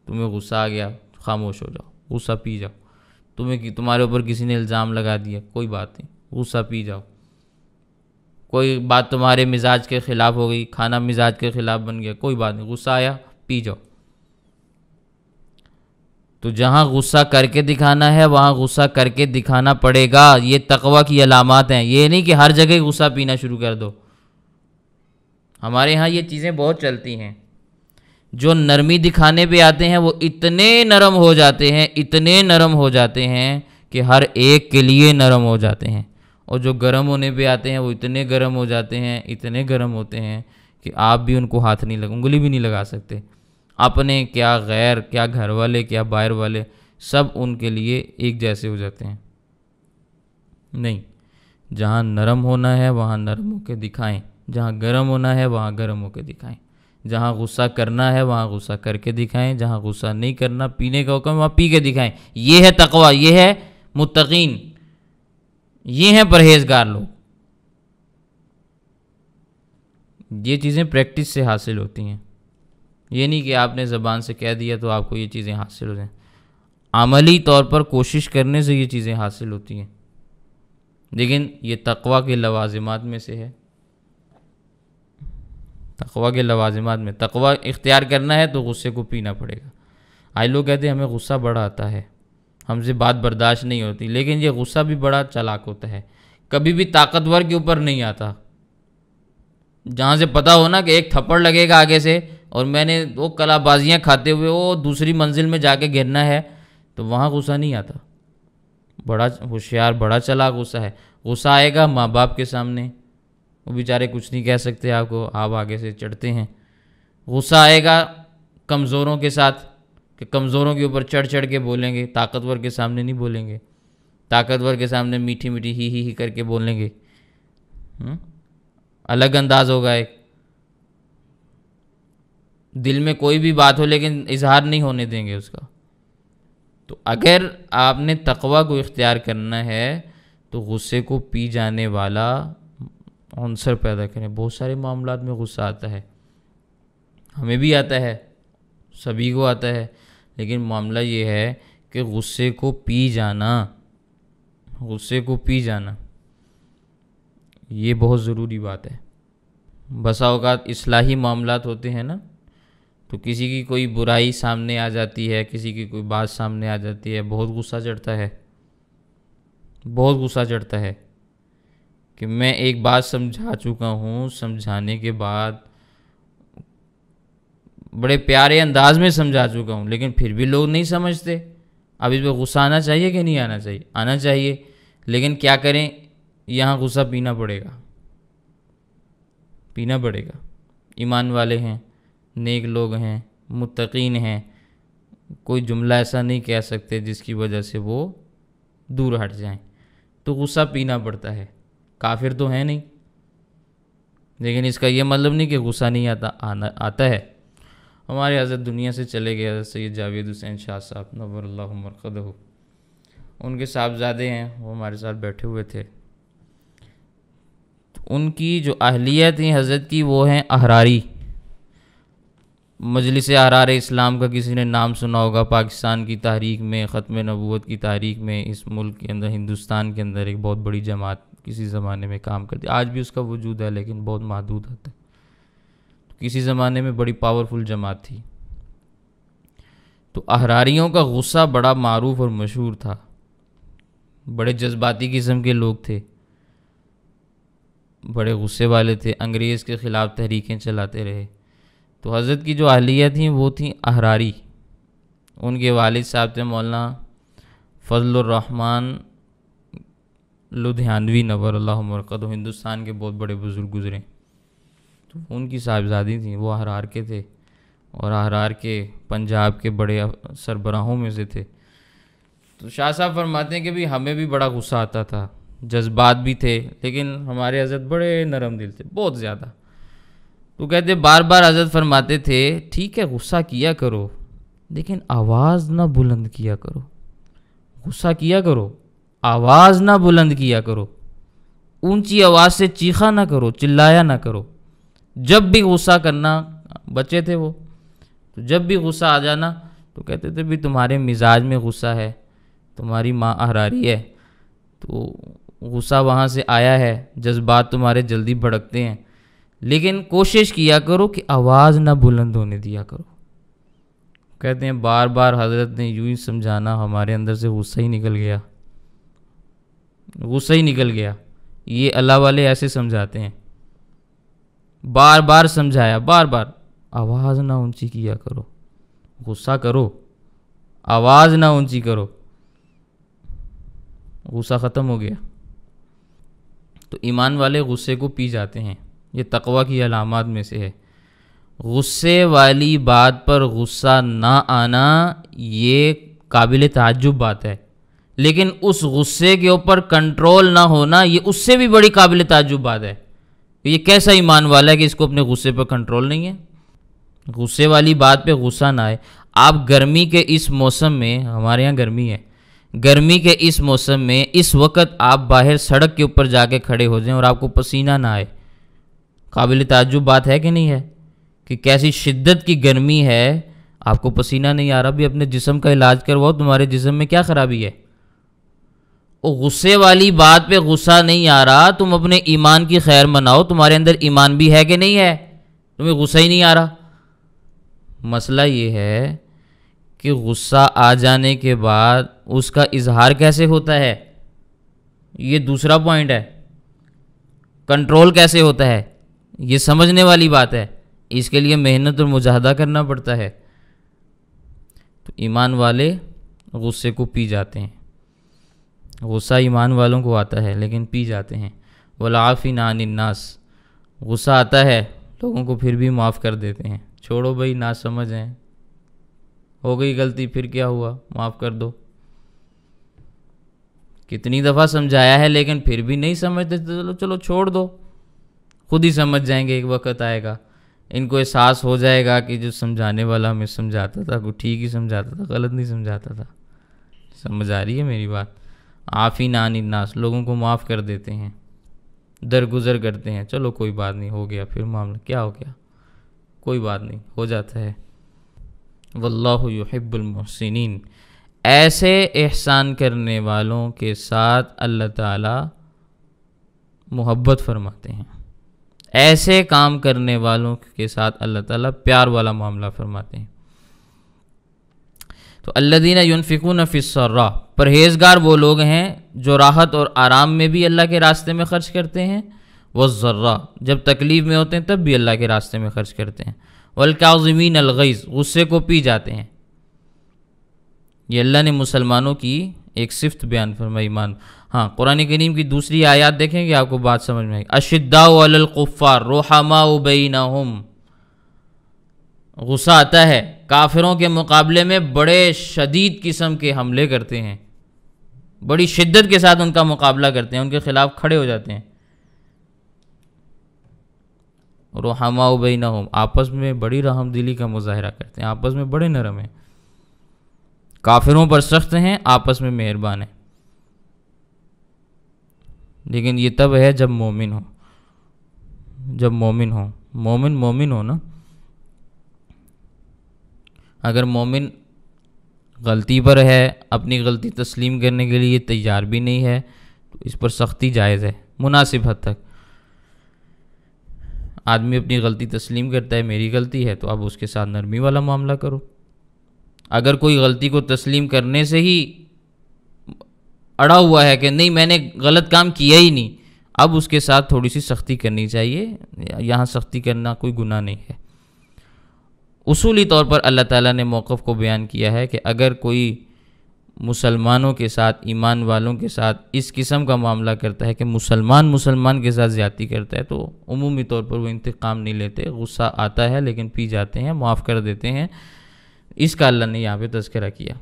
تمہیں غصہ آ گیا، خاموش ہو جاؤ، غصہ پی جاؤ۔ تمہارے اوپر کسی نے الزام لگا دیا، کوئی بات نہیں، غصہ پی جاؤ۔ کوئی بات تمہارے مزاج کے خلاف ہو گئی، کھانا مزاج کے خلاف بن گیا، کوئی بات نہیں، غصہ آیا، پی جاؤ۔ تو جہاں غصہ کر کے دکھانا ہے وہاں غصہ کر کے دکھانا پڑے گا۔ یہ تقویٰ کی علامات ہیں، یہ نہیں کہ ہر جگہ غصہ پینا شروع کر دو۔ ہمارے ہاں یہ چیزیں بہت چلتی ہیں، جو نرمی دکھانے پہ آتے ہیں وہ اتنے نرم ہو جاتے ہیں، اتنے نرم ہو جاتے ہیں کہ ہر ایک کے لیے نرم ہو جاتے ہیں، اور جو گرم ہونے پہ آتے ہیں وہ اتنے گرم ہو جاتے ہیں، اتنے گرم ہوتے ہیں کہ آپ بھی ان کو ہاتھ نہیں انگلی بھی نہیں لگا سکتے۔ اپنے کیا غیر، کیا گھر والے، کیا باہر والے، سب ان کے لیے ایک جیسے ہو جاتے ہیں۔ نہیں، جہاں نرم ہونا ہے وہاں نرم ہو کے دکھائیں، جہاں گرم ہونا ہے وہاں گرم ہو کے دکھائیں، جہاں غصہ کرنا ہے وہاں غصہ کر کے دکھائیں، جہاں غصہ نہیں کرنا، پینے کا حکم وہاں پی کے دکھائیں۔ یہ ہے تقویٰ، یہ ہے متقین، یہ ہیں پرہیزگار لوگ۔ یہ چیزیں پریکٹس سے حاصل ہوتی ہیں، یہ نہیں کہ آپ نے زبان سے کہہ دیا تو آپ کو یہ چیزیں حاصل ہو جائیں۔ عملی طور پر کوشش کرنے سے یہ چیزیں حاصل ہوتی ہیں۔ لیکن یہ تقوی کے لوازمات میں سے ہے، تقوی کے لوازمات میں تقوی اختیار کرنا ہے تو غصے کو پینا پڑے گا۔ آج لوگ کہتے ہیں ہمیں غصہ بڑا آتا ہے، ہم سے بات برداشت نہیں ہوتی، لیکن یہ غصہ بھی بڑا چالاک ہوتا ہے، کبھی بھی طاقتور کے اوپر نہیں آتا۔ جہاں سے پتہ ہو نا کہ ایک تھپڑ لگے گا آگے سے اور میں نے وہ کلا بازیاں کھاتے ہوئے وہ دوسری منزل میں جا کے گرنا ہے، تو وہاں غصہ نہیں آتا۔ بڑا ہوشیار، بڑا چلاک غصہ ہے۔ غصہ آئے گا ماں باپ کے سامنے، وہ بیچارے کچھ نہیں کہہ سکتے آپ کو، آپ آگے سے چڑھتے ہیں۔ غصہ آئے گا کمزوروں کے ساتھ کہ کمزوروں کے اوپر چڑھ چڑھ کے بولیں گے، طاقتور کے سامنے نہیں بولیں گے، طاقتور کے سامنے میٹھی میٹھی ہی کر کے بولیں گے، الگ انداز ہوگا ایک۔ دل میں کوئی بھی بات ہو لیکن اظہار نہیں ہونے دیں گے اس کا۔ تو اگر آپ نے تقوی کو اختیار کرنا ہے تو غصے کو پی جانے والا عنصر پیدا کریں۔ بہت سارے معاملات میں غصہ آتا ہے، ہمیں بھی آتا ہے، سبھی کو آتا ہے، لیکن معاملہ یہ ہے کہ غصے کو پی جانا، غصے کو پی جانا یہ بہت ضروری بات ہے۔ بسا اوقات اصلاحی معاملات ہوتے ہیں نا، تو کسی کی کوئی برائی سامنے آ جاتی ہے، کسی کی کوئی بات سامنے آ جاتی ہے، بہت غصہ چڑھتا ہے، بہت غصہ چڑھتا ہے کہ میں ایک بات سمجھا چکا ہوں، سمجھانے کے بعد بڑے پیارے انداز میں سمجھا چکا ہوں، لیکن پھر بھی لوگ نہیں سمجھتے۔ اب اس پہ غصہ آنا چاہیے کہ نہیں آنا چاہیے؟ آنا چاہیے، لیکن کیا کریں، یہاں غصہ پینا پڑے گا، پینا پڑے گا۔ ایمان والے ہیں، نیک لوگ ہیں، متقین ہیں، کوئی جملہ ایسا نہیں کہہ سکتے جس کی وجہ سے وہ دور ہٹ جائیں، تو غصہ پینا پڑتا ہے۔ کافر تو ہے نہیں، لیکن اس کا یہ مطلب نہیں کہ غصہ نہیں آتا، آتا ہے۔ ہمارے حضرت دنیا سے چلے گئے حضرت سید جاوید حسین شاہ صاحب نور اللہ مرقدہ، ان کے صاحبزادے ہیں، وہ ہمارے ساتھ بیٹھے ہوئے تھے۔ ان کی جو اہلیت ہیں حضرت کی، وہ ہیں احراری۔ مجلس احرار اسلام کا کسی نے نام سنا ہوگا، پاکستان کی تاریخ میں، ختم نبوت کی تاریخ میں، اس ملک کے اندر، ہندوستان کے اندر ایک بہت بڑی جماعت کسی زمانے میں کام کرتی، آج بھی اس کا وجود ہے لیکن بہت محدود ہوتا ہے۔ کسی زمانے میں بڑی پاورفل جماعت تھی۔ تو احراریوں کا غصہ بڑا معروف اور مشہور تھا، بڑے جذباتی قسم کے لوگ تھے، بڑے غصے والے تھے، انگریز کے خلاف تحریکیں چلاتے رہے۔ تو حضرت کی جو اہلیہ تھیں وہ تھیں احراری۔ ان کے والد صاحب تھے مولانا فضل الرحمن لدھیانوی نور اللہ مرقدہ، ہندوستان کے بہت بڑے بزرگ گزرے، تو ان کی صاحبزادی تھیں، وہ احرار کے تھے اور احرار کے پنجاب کے بڑے سربراہوں میں سے تھے۔ تو شاہ صاحب فرماتے ہیں کہ بھی ہمیں بھی بڑا غصہ آتا تھا، جذبات بھی تھے، لیکن ہمارے حضرت بڑے نرم دل تھے، بہت زیادہ۔ تو کہتے بار بار حضرت فرماتے تھے ٹھیک ہے غصہ کیا کرو لیکن آواز نہ بلند کیا کرو، غصہ کیا کرو آواز نہ بلند کیا کرو، اونچی آواز سے چیخا نہ کرو، چلایا نہ کرو۔ جب بھی غصہ کرنا، بچے تھے وہ، تو جب بھی غصہ آ جانا تو کہتے تھے بھی تمہارے مزاج میں غصہ ہے، تمہاری ماں احراری ہے، تو غصہ وہاں سے آیا ہے، جذبات تمہارے جلدی بھڑکتے ہیں، لیکن کوشش کیا کرو کہ آواز نہ بلند ہونے دیا کرو۔ کہتے ہیں بار بار حضرت نے یوں ہی سمجھانا، ہمارے اندر سے غصہ ہی نکل گیا، غصہ ہی نکل گیا۔ یہ اللہ والے ایسے سمجھاتے ہیں، بار بار سمجھایا، بار بار آواز نہ اونچی کیا کرو، غصہ کرو آواز نہ اونچی کرو، غصہ ختم ہو گیا۔ تو ایمان والے غصے کو پی جاتے ہیں، یہ تقوی کی علامات میں سے ہے۔ غصے والی بات پر غصہ نہ آنا یہ قابل تعجب بات ہے، لیکن اس غصے کے اوپر کنٹرول نہ ہونا یہ اس سے بھی بڑی قابل تعجب بات ہے۔ یہ کیسا ایمان والا ہے کہ اس کو اپنے غصے پر کنٹرول نہیں ہے؟ غصے والی بات پہ غصہ نہ آئے۔ آپ گرمی کے اس موسم میں، ہمارے یہاں گرمی ہے، گرمی کے اس موسم میں اس وقت آپ باہر سڑک کے اوپر جا کے کھڑے ہو جائیں اور آپ کو پسینہ نہ آئے، قابل تعجب بات ہے کہ نہیں ہے؟ کہ کیسی شدت کی گرمی ہے، آپ کو پسینہ نہیں آ رہا، بھی اپنے جسم کا علاج کرواؤ، تمہارے جسم میں کیا خرابی ہے؟ غصے والی بات پہ غصہ نہیں آ رہا، تم اپنے ایمان کی خیر مناؤ، تمہارے اندر ایمان بھی ہے کہ نہیں ہے، تمہیں غصہ ہی نہیں آ رہا۔ مسئلہ یہ ہے کہ غصہ آ جانے کے بعد اس کا اظہار کیسے ہوتا ہے، یہ دوسرا پوائنٹ ہے۔ کنٹرول کیسے ہوتا ہے، یہ سمجھنے والی بات ہے، اس کے لیے محنت اور مجاہدہ کرنا پڑتا ہے۔ تو ایمان والے غصے کو پی جاتے ہیں، غصہ ایمان والوں کو آتا ہے لیکن پی جاتے ہیں۔ والعافین عن الناس، غصہ آتا ہے لوگوں کو پھر بھی معاف کر دیتے ہیں، چھوڑو بھائی نہ سمجھ ہیں، ہو گئی غلطی، پھر کیا ہوا، معاف کر دو۔ کتنی دفعہ سمجھایا ہے لیکن پھر بھی نہیں سمجھتے، چلو چھوڑ دو، خود ہی سمجھ جائیں گے، ایک وقت آئے گا ان کو احساس ہو جائے گا کہ جو سمجھانے والا ہمیں سمجھاتا تھا وہ ٹھیک ہی سمجھاتا تھا، غلط نہیں سمجھاتا تھا۔ سمجھ آ رہی ہے میری بات؟ عافین عن الناس، لوگوں کو معاف کر دیتے ہیں، درگزر کرتے ہیں، چلو کوئی بات نہیں، ہو گیا، پھر معاملہ کیا ہو گیا، کوئی بات نہیں، ہو جاتا ہے۔ واللہ یحب المحسنین، ایسے احسان کرنے والوں کے ساتھ اللہ تعالی محبت فرماتے ہیں، ایسے کام کرنے والوں کے ساتھ اللہ تعالیٰ پیار والا معاملہ فرماتے ہیں۔ تو الذین ینفقون فی السراء، پرہیزگار وہ لوگ ہیں جو راحت اور آرام میں بھی اللہ کے راستے میں خرچ کرتے ہیں، والضراء، جب تکلیف میں ہوتے ہیں تب بھی اللہ کے راستے میں خرچ کرتے ہیں، والکاظمین الغیظ، غصے کو پی جاتے ہیں۔ یہ اللہ نے مسلمانوں کی ایک صفت بیان فرمائی ایمان۔ ہاں، قرآن کریم کی دوسری آیات دیکھیں گے آپ کو بات سمجھ میں آئے گی۔ اشداء علی الکفار رحماء بینہم، غصہ آتا ہے، کافروں کے مقابلے میں بڑے شدید قسم کے حملے کرتے ہیں، بڑی شدت کے ساتھ ان کا مقابلہ کرتے ہیں، ان کے خلاف کھڑے ہو جاتے ہیں۔ رحماء بینہم، آپس میں بڑی رحم دلی کا مظاہرہ کرتے ہیں، آپس میں بڑے نرم ہیں، کافروں پر سخت ہیں، آپس میں مہربان ہیں۔ لیکن یہ تب ہے جب مومن ہو، جب مومن ہو، مومن ہو نا۔ اگر مومن غلطی پر ہے، اپنی غلطی تسلیم کرنے کے لیے تیار بھی نہیں ہے، تو اس پر سختی جائز ہے مناسب حد تک۔ آدمی اپنی غلطی تسلیم کرتا ہے، میری غلطی ہے، تو اب اس کے ساتھ نرمی والا معاملہ کرو۔ اگر کوئی غلطی کو تسلیم کرنے سے ہی اڑا ہوا ہے کہ نہیں میں نے غلط کام کیا ہی نہیں، اب اس کے ساتھ تھوڑی سی سختی کرنی چاہیے، یہاں سختی کرنا کوئی گناہ نہیں ہے۔ اصولی طور پر اللہ تعالیٰ نے موقف کو بیان کیا ہے کہ اگر کوئی مسلمانوں کے ساتھ، ایمان والوں کے ساتھ اس قسم کا معاملہ کرتا ہے کہ مسلمان کے ساتھ زیادتی کرتا ہے، تو عمومی طور پر وہ انتقام نہیں لیتے، غصہ آتا ہے لیکن پی جاتے ہیں، معاف کر دیتے ہیں۔ اس کا اللہ نے یہاں پہ تذکرہ کیا۔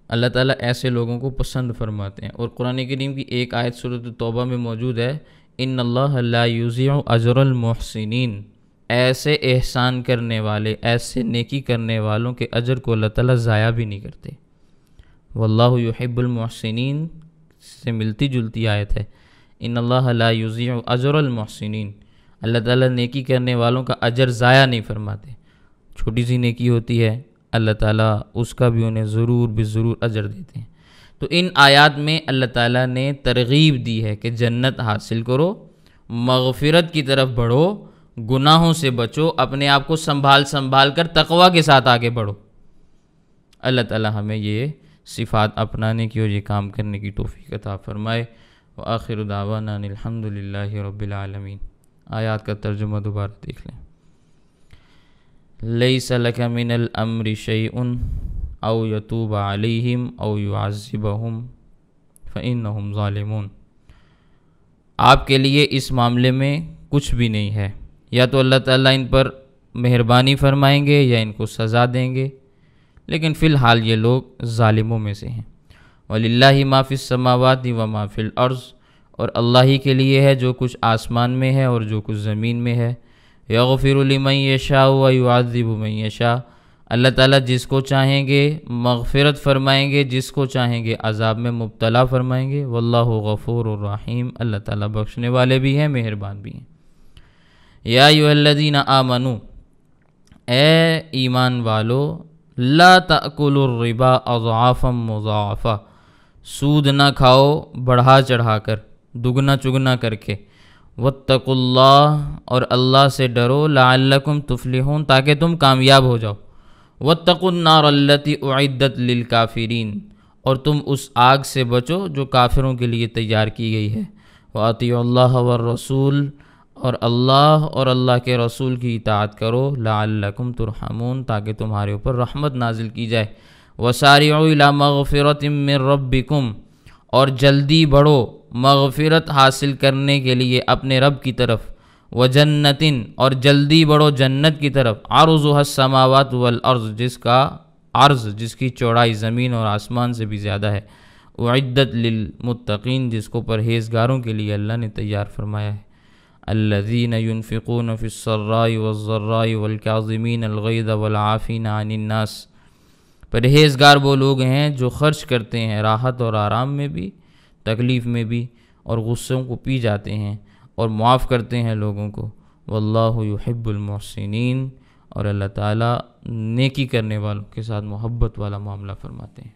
اللہ تعالیٰ ایسے لوگوں کو پسند فرماتے ہیں، اور قرآن کریم کی ایک آیت سورۃ توبہ میں موجود ہے، ان اللہ لا یضیع اجر المحسنین، ایسے احسان کرنے والے، ایسے نیکی کرنے والوں کے اجر کو اللہ تعالیٰ ضائع بھی نہیں کرتے۔ واللہ یحب المحسنین سے ملتی جلتی آیت ہے، ان اللہ لا یضیع اجر المحسنین، اللہ تعالیٰ نیکی کرنے والوں کا اجر ضائع نہیں فرماتے۔ چھوٹی سی نیکی ہوتی ہے، اللہ تعالیٰ اس کا بھی انہیں ضرور بضرور اجر دیتے ہیں۔ تو ان آیات میں اللہ تعالیٰ نے ترغیب دی ہے کہ جنت حاصل کرو، مغفرت کی طرف بڑھو، گناہوں سے بچو، اپنے آپ کو سنبھال کر تقوی کے ساتھ آگے بڑھو۔ اللہ تعالیٰ ہمیں یہ صفات اپنانے کی اور یہ کام کرنے کی توفیق عطا فرمائے۔ وآخر دعوانا ان الحمد للہ رب العالمین۔ آیات کا ترجمہ دوبارہ دیکھ لیں۔ لیس لک من الامر شیء او یتوب علیہم او یعذبہم فانہم ظالمون، آپ کے لیے اس معاملے میں کچھ بھی نہیں ہے، یا تو اللہ تعالیٰ ان پر مہربانی فرمائیں گے یا ان کو سزا دیں گے، لیکن فی الحال یہ لوگ ظالموں میں سے ہیں۔ وَلِلَّهِ مَا فِي السَّمَاوَاتِ وَمَا فِي الْأَرْضِ، اور اللہ ہی کے لیے ہے جو کچھ آسمان میں ہے اور جو کچھ زمین میں ہے۔ یغفر لمن یشاء ویعذب من یشاء، اللہ تعالیٰ جس کو چاہیں گے مغفرت فرمائیں گے، جس کو چاہیں گے عذاب میں مبتلا فرمائیں گے۔ واللہ غفور الرحیم، اللہ تعالیٰ بخشنے والے بھی ہیں، مہربان بھی ہیں۔ یا ایھا الذین آمنوا، اے ایمان والو، لا تأکلوا الربا اضعافا مضاعفہ، سود نہ کھاؤ بڑھا چڑھا کر، دگنا چگنا کر کے، واتقوا اللہ اور اللہ سے ڈرو، لعلکم تفلحون تاکہ تم کامیاب ہو جاؤ، واتقوا النار التی اعدت للکافرین اور تم اس آگ سے بچو جو کافروں کے لیے تیار کی گئی ہے، واطیعوا اللہ والرسول اور اللہ کے رسول کی اطاعت کرو، لعلکم ترحمون تاکہ تمہارے اوپر رحمت نازل کی جائے، وسارعوا الی مغفرۃ من ربکم اور جلدی بڑھو مغفرت حاصل کرنے کے لیے اپنے رب کی طرف، وجنتن اور جلدی بڑھو جنت کی طرف، عرضها السماوات والارض جس کی چوڑائی زمین اور آسمان سے بھی زیادہ ہے، اعدت للمتقین جس کو پرہیزگاروں کے لیے اللہ نے تیار فرمایا ہے، الذین ينفقون فی السراء والضراء والکاظمین الغیظ والعافین عن الناس، پرہیزگار وہ لوگ ہیں جو خرچ کرتے ہیں راحت اور آرام میں بھی، تکلیف میں بھی، اور غصوں کو پی جاتے ہیں اور معاف کرتے ہیں لوگوں کو، واللہ یحب المحسنین اور اللہ تعالیٰ نیکی کرنے والوں کے ساتھ محبت والا معاملہ فرماتے ہیں۔